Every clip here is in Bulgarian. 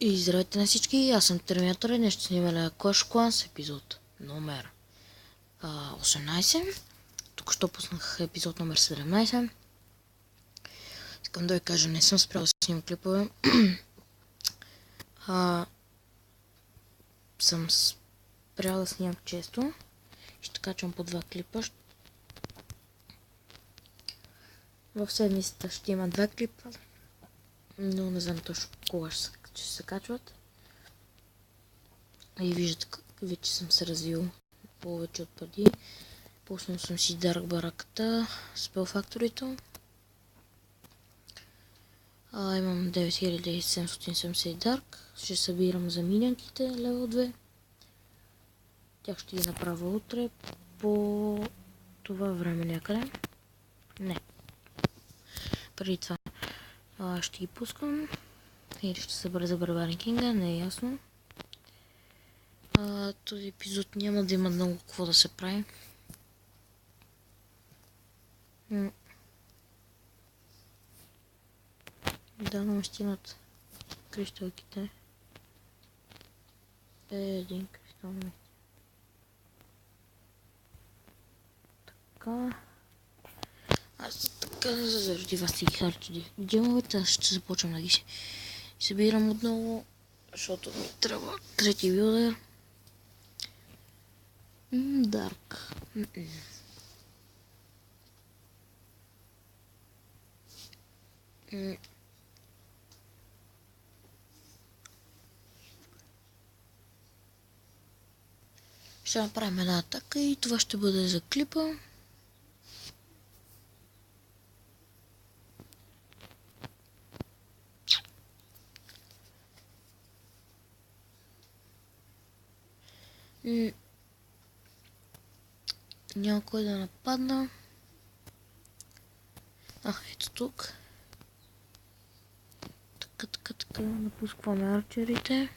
И здравейте на всички, аз съм Терминатор и днес ще снимаме Clash of Clans епизод номер 18. Тук що пуснах епизод номер 17. Искам да ви кажа, не съм спрял да снимам клипове. Съм спрял да снимам често. Ще качвам по 2 клипа. В седмицата ще има 2 клипа, но не знам точно кога ще се качват. И виждате, вече съм се развил повече от преди. Пуснал съм си Dark бараката, Spell Factory-то. Имам 9770 Dark. Ще събирам за минянките левел 2. Тях ще ги направя утре по това време някъде. Не. Преди това ще ги пускам. Или ще събера за Барбарен Кинга, не е ясно. Този епизод няма да има много какво да се прави. Да, но ще имат кристалките. Един кристал не. Така. Аз така заради вас и харчи гемовете, аз ще започвам да ги си събирам отново, защото ми трябва трети билдер. Дарк. Ще направим една атака и това ще бъде за клипа. Няма кой да нападна. Ето тук. Така, напускваме арчерите.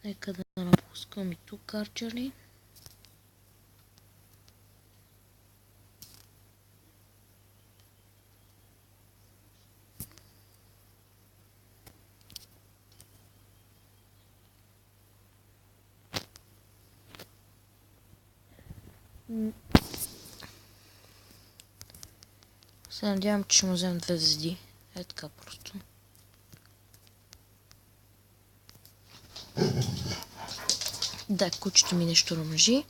Нека да напускам и тук арчери. Се надявам, че ще му вземем 2 звезди. Е така просто. Да, кучето ми нещо ръмжи.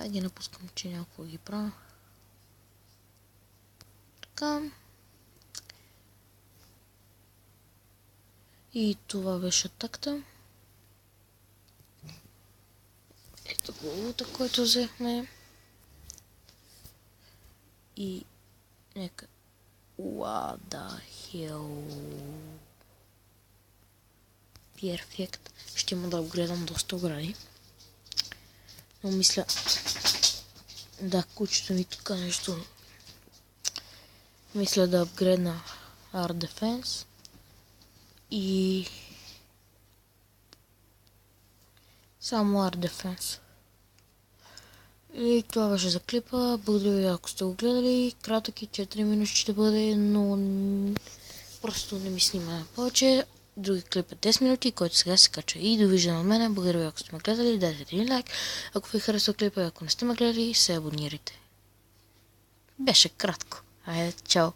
Ги напускам, че някакво ги правя. Така. И това беше атаката. Ето головата, който взехме. И нека... What the hell? Перфект. Ще има да апгрейдам доста огради. Но мисля... Да, кучето ми тук нещо... Мисля да апгрейдна Art Defense. И... само Art Defense. И това беше за клипа. Благодаря ви, ако сте го гледали. Кратък и 4 минути ще бъде, но просто не ми снима повече. Други клип е 10 минути, който сега се качва. И довиждане от мен. Благодаря ви, ако сте ме гледали. Дайте един лайк. Ако ви харесва клипа, ако не сте ме гледали, се абонирайте. Беше кратко. Айде, чао!